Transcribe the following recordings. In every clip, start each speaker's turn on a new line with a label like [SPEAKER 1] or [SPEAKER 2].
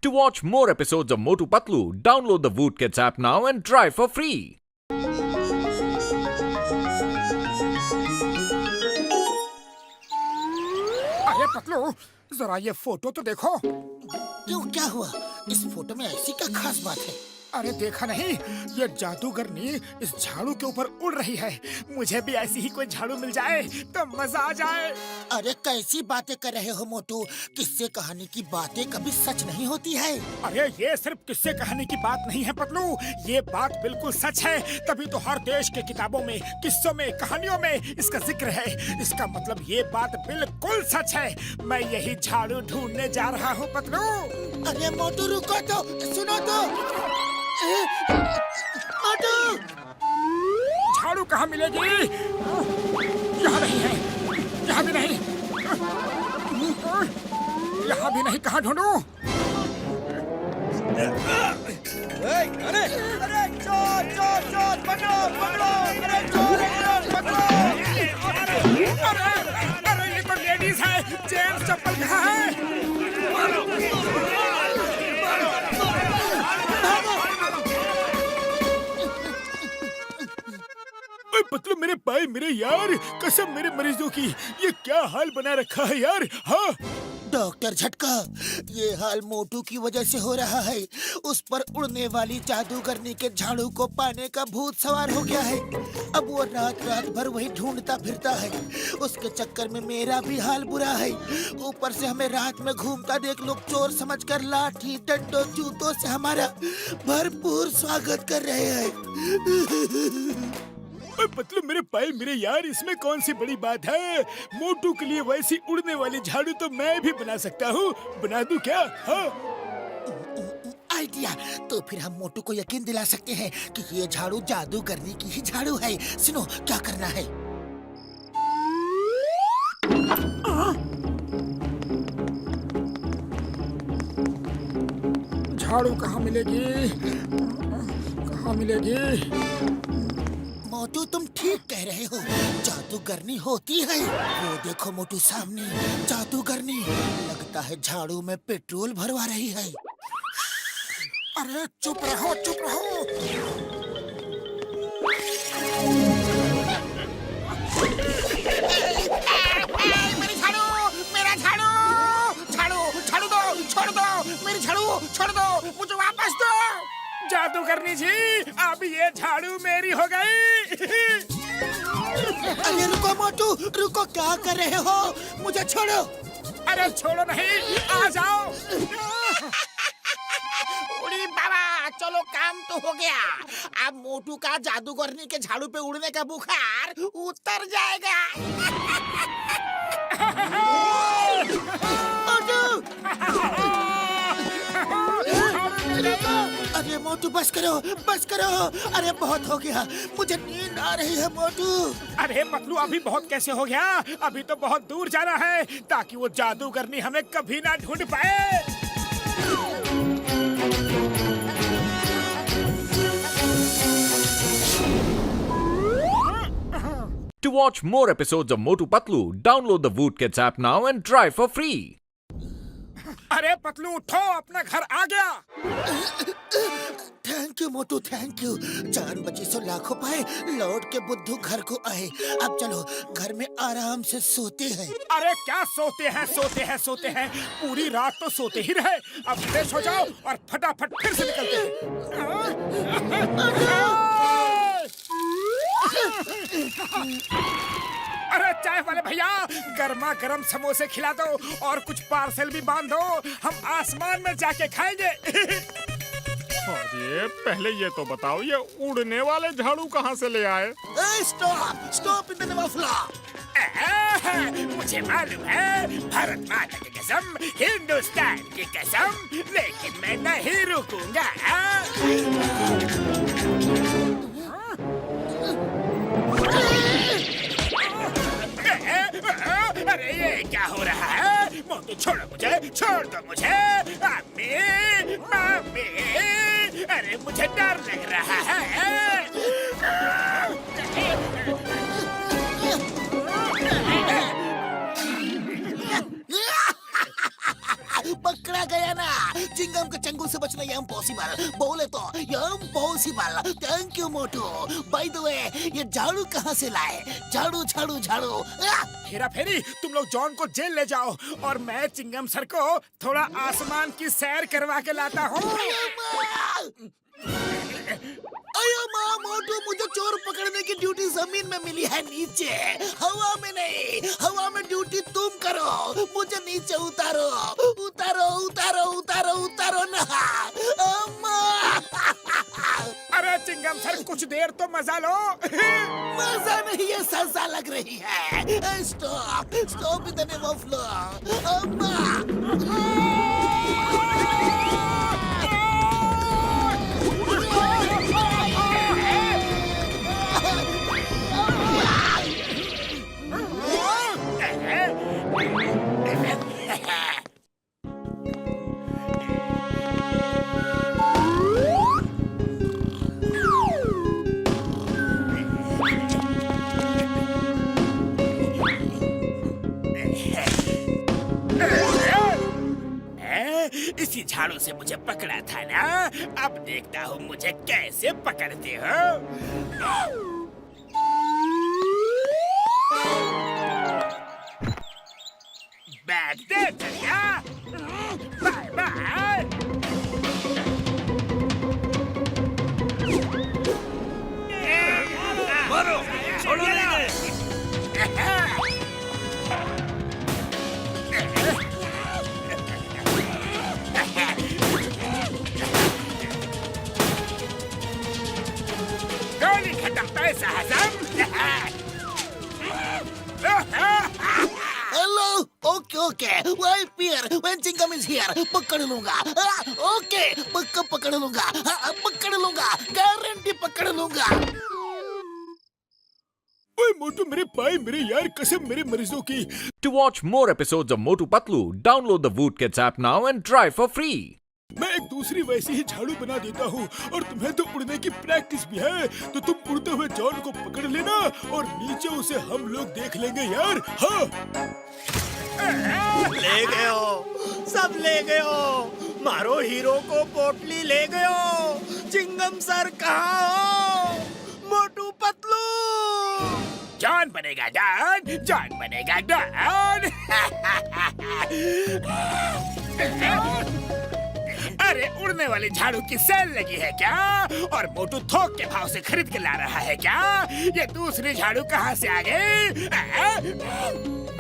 [SPEAKER 1] To watch more episodes of Motu Patlu, download the Voot Kids app now and try for free.
[SPEAKER 2] अरे पतलू, जरा ये photo तो देखो।
[SPEAKER 3] क्यों, क्या हुआ? इस फोटो में ऐसी क्या खास बात है?
[SPEAKER 2] अरे देखा नहीं, ये जादूगरनी इस झाड़ू के ऊपर उड़ रही है। मुझे भी ऐसी ही कोई झाड़ू मिल जाए तो मजा आ जाए।
[SPEAKER 3] अरे कैसी बातें कर रहे हो मोटू? किस्से कहानी की बातें कभी सच नहीं होती है।
[SPEAKER 2] अरे ये सिर्फ किस्से कहानी की बात नहीं है पतलू, ये बात बिल्कुल सच है। तभी तो हर देश के किताबों में, किस्सों में, कहानियों में इसका जिक्र है। इसका मतलब ये बात बिल्कुल सच है। मैं यही झाड़ू ढूंढने जा रहा हूँ पतलू।
[SPEAKER 3] अरे मोटू रुको तो, सुनो तो। मोटू!
[SPEAKER 2] झाड़ू कहाँ मिलेगी? यहाँ नहीं है, यहाँ भी नहीं, यहाँ भी नहीं। कहाँ ढूंढूं?
[SPEAKER 4] अरे अरे चोर चोर चोर पकड़ो पकड़ो अरे चोर पकड़ो।
[SPEAKER 2] अरे ये तो लेडीज है। जेंट्स चप्पल कहाँ है? पतलू मेरे पाए, मेरे यार, कसम मेरे मरीजों की, ये क्या हाल बना रखा है यार। हाँ
[SPEAKER 3] डॉक्टर झटका, ये हाल मोटू की वजह से हो रहा है। उस पर उड़ने वाली जादूगरनी के झाड़ू को पाने का भूत सवार हो गया है। अब वो रात रात भर वही ढूंढता फिरता है। उसके चक्कर में मेरा भी हाल बुरा है। ऊपर से हमें रात में घूमता देख लोग चोर समझकर लाठी डंडों जूतों से हमारा भरपूर स्वागत कर रहे हैं।
[SPEAKER 2] पतलू मेरे पाए, मेरे यार, इसमें कौन सी बड़ी बात है? मोटू के लिए वैसी उड़ने वाली झाड़ू तो मैं भी बना सकता हूँ। बना दूं क्या? हाँ
[SPEAKER 3] आइडिया। तो फिर हम मोटू को यकीन दिला सकते हैं कि ये झाड़ू जादूगरनी की ही झाड़ू है। सुनो क्या करना है।
[SPEAKER 2] झाड़ू कहाँ मिलेगी? कहाँ मिलेगी?
[SPEAKER 3] मोटू तुम ठीक कह रहे हो, जादूगरनी होती है। वो देखो मोटू सामने, जादूगरनी। लगता है झाड़ू में पेट्रोल भरवा रही है।
[SPEAKER 2] अरे चुप रहो, चुप रहो।
[SPEAKER 3] मेरी झाड़ू, मेरा झाड़ू, झाड़ू झाड़ू दो, छोड़ दो मेरी झाड़ू, छोड़ दो, मुझे वापस दो।
[SPEAKER 2] जादूगरनी जी, अब ये झाड़ू मेरी हो गई।
[SPEAKER 3] अरे रुको मोटू, रुको, क्या कर रहे हो? मुझे छोड़ो।
[SPEAKER 2] अरे छोड़ो नहीं, आ जाओ।
[SPEAKER 3] उड़ी बाबा, चलो काम तो हो गया। अब मोटू का जादूगरनी के झाड़ू पे उड़ने का बुखार उतर जाएगा। अरे मोटू बस करो, बस करो। अरे बहुत हो गया, मुझे नींद आ रही है मोटू।
[SPEAKER 2] अरे पतलू, अभी बहुत कैसे हो गया? अभी तो बहुत दूर जाना है ताकि वो जादूगरनी हमें कभी ना ढूंढ पाए। To watch more episodes of Motu Patlu, download the Voot Kids app now and try for free. अरे पतलू उठो, अपना घर आ गया।
[SPEAKER 3] Thank you Motu, thank you. जान बची सो लाखों पाए, लौट के बुद्धू घर को आए। अब चलो घर में आराम से सोते हैं।
[SPEAKER 2] अरे क्या सोते हैं, सोते हैं, सोते हैं? पूरी रात तो सोते ही रहे। अब फ्रेश हो जाओ और फटाफट फिर से निकलते हैं। अरे चाय वाले भैया, गर्मा गर्म समोसे खिला दो और कुछ पार्सल भी बांध दो। हम आसमान में जाके खाएंगे।
[SPEAKER 5] अरे पहले ये तो बताओ, ये उड़ने वाले झाड़ू कहाँ से ले आए?
[SPEAKER 3] Stop, stop in the name of law.
[SPEAKER 2] मुझे मालूम है, भारत माता की कसम, हिंदुस्तान की कसम, लेकिन मैं नहीं रुकूंगा। अरे ये क्या हो रहा है? मोटू छोड़ो मुझे, छोड़ दो मुझे। मम्मी, मम्मी, अरे मुझे डर लग रहा है।
[SPEAKER 3] पकड़ा गया ना। चिंगम चिंगम के चंगुल से बचना ये इम्पॉसिबल, बोले तो ये impossible. Thank you Motu. By the way, ये झाड़ू कहाँ से लाए? झाड़ू झाड़ू झाड़ू।
[SPEAKER 2] हेरा फेरी, तुम लोग जॉन को जेल ले जाओ और मैं चिंगम सर को थोड़ा आसमान की सैर करवा के लाता हूँ।
[SPEAKER 3] अयो माँ, मोटू मुझे चोर पकड़ने की ड्यूटी जमीन में मिली है, नीचे हवा में नहीं। हवा में ड्यूटी तुम करो, मुझे नीचे उतारो उतारो उतारो उतारो उतारो ना। अम्मा।
[SPEAKER 2] अरे चिंगम सर, कुछ देर तो मजा लो।
[SPEAKER 3] मजा नहीं, ये सजा लग रही है। Stop stop with the name of law. अम्मा।
[SPEAKER 2] इसी झाड़ू से मुझे पकड़ा था ना, अब देखता हूँ मुझे कैसे पकड़ते हो। बैठ दे चलिया। Bye bye.
[SPEAKER 4] मारो, छोड़ो नहीं।
[SPEAKER 2] गोली खत्म पैसा हजम।
[SPEAKER 3] Hello, okay okay, why fear, when Chingam is here, पकड़ लूंगा। ओके, पक्का पकड़ लूंगा, पकड़ लूंगा, गारंटी पकड़ लूंगा।
[SPEAKER 2] ओए मोटू, मेरे पाए, मेरे यार, कसम मेरे मरीजों की।
[SPEAKER 1] To watch more episodes of Motu Patlu, download the Voot Kids app now and try for free.
[SPEAKER 2] मैं एक दूसरी वैसी ही झाड़ू बना देता हूँ, और तुम्हें तो उड़ने की प्रैक्टिस भी है, तो तुम उड़ते हुए जॉन को पकड़ लेना और नीचे उसे हम लोग देख लेंगे यार। हाँ।
[SPEAKER 4] ले गए हो, सब ले गए हो। मारो हीरो को, पोटली ले गए हो। चिंगम सर कहाँ हो? मोटू पतलू।
[SPEAKER 2] जॉन बनेगा डॉन, जॉन बनेगा डॉन। अरे उड़ने वाली झाड़ू की सेल लगी है क्या? और मोटू थोक के भाव से खरीद के ला रहा है क्या? ये दूसरी झाड़ू कहाँ से आ गई?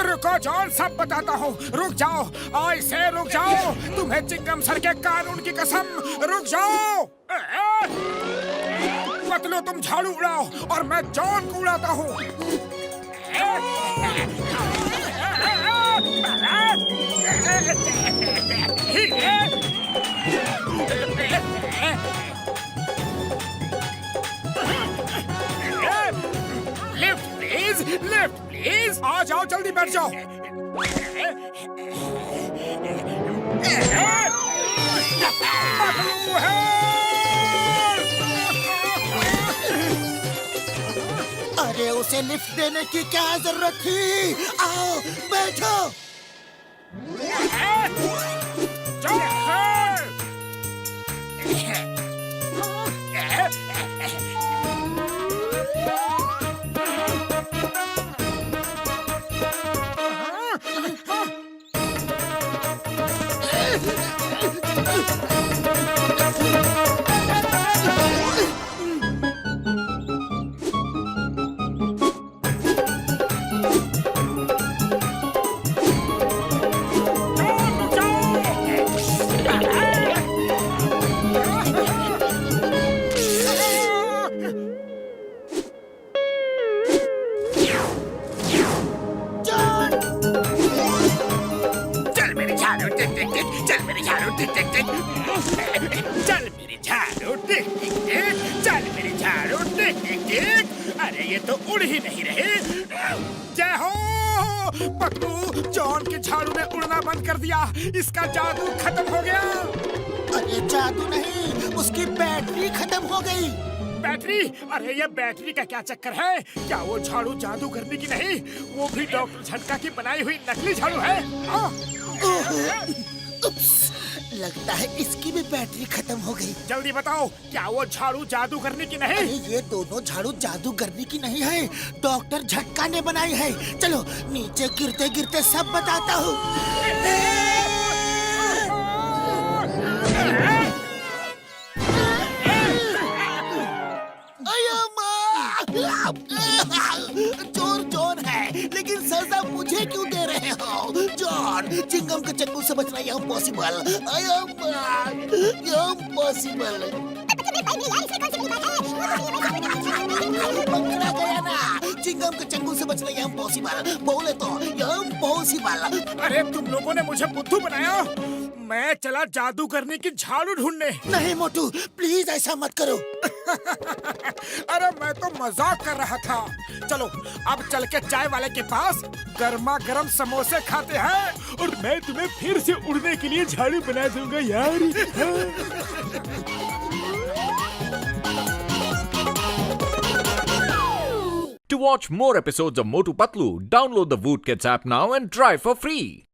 [SPEAKER 2] रुको जॉन, सब बताता हूँ। रुक जाओ, आई से रुक जाओ। तुम्हें चिंगम सर के कानून की कसम, रुक जाओ। पतलू, तुम झाड़ू उड़ाओ और मैं जॉन को उड़ाता हूँ। Lift please, lift please. आ जाओ, जल्दी बैठ जाओ। पतलू है।
[SPEAKER 3] अरे उसे लिफ्ट देने की क्या जरूरत थी? आओ बैठो।
[SPEAKER 2] चल मेरी झाड़ू टिक टिक टिक, चल मेरी झाड़ू टिक टिक टिक, चल मेरी झाड़ू टिक टिक टिक। अरे ये तो उड़ ही नहीं रही। जय हो पतलू, जॉन के झाड़ू ने उड़ना बंद कर दिया, इसका जादू खत्म हो गया।
[SPEAKER 3] अरे जादू नहीं, उसकी बैटरी खत्म हो गई।
[SPEAKER 2] बैटरी? अरे ये बैटरी का क्या चक्कर है? क्या वो झाड़ू जादू करने की नहीं, वो भी डॉक्टर झटका की बनाई हुई नकली झाड़ू है?
[SPEAKER 3] लगता है इसकी भी बैटरी खत्म हो गई।
[SPEAKER 2] जल्दी बताओ, क्या वो झाड़ू जादू करने की नहीं?
[SPEAKER 3] अरे ये दोनों झाड़ू जादू करने की नहीं है, डॉक्टर झटका ने बनाई है। चलो नीचे गिरते गिरते सब बताता हूँ। चोर चोर है, लेकिन सजा मुझे क्यों दे रहे हो? जॉन, चिंगम के चक्कू से बचना इम्पॉसिबल। इम्पॉसिबल। पकड़ा गया ना, चिंगम के चक्कू से बचना इम्पॉसिबल। बोले तो इम्पॉसिबल।
[SPEAKER 2] अरे तुम लोगों ने मुझे बुद्धू बनाया। मैं चला जादू करने की झाड़ू ढूंढने।
[SPEAKER 3] नहीं मोटू, प्लीज ऐसा मत करो।
[SPEAKER 2] अरे मैं तो मजाक कर रहा था। चलो अब चल के चाय वाले के पास गर्मा गर्म समोसे खाते हैं और मैं तुम्हें फिर से उड़ने के लिए झाड़ू बना दूंगा यार।
[SPEAKER 1] To watch more episodes of Motu Patlu, download the Woot Kids app now and try for free.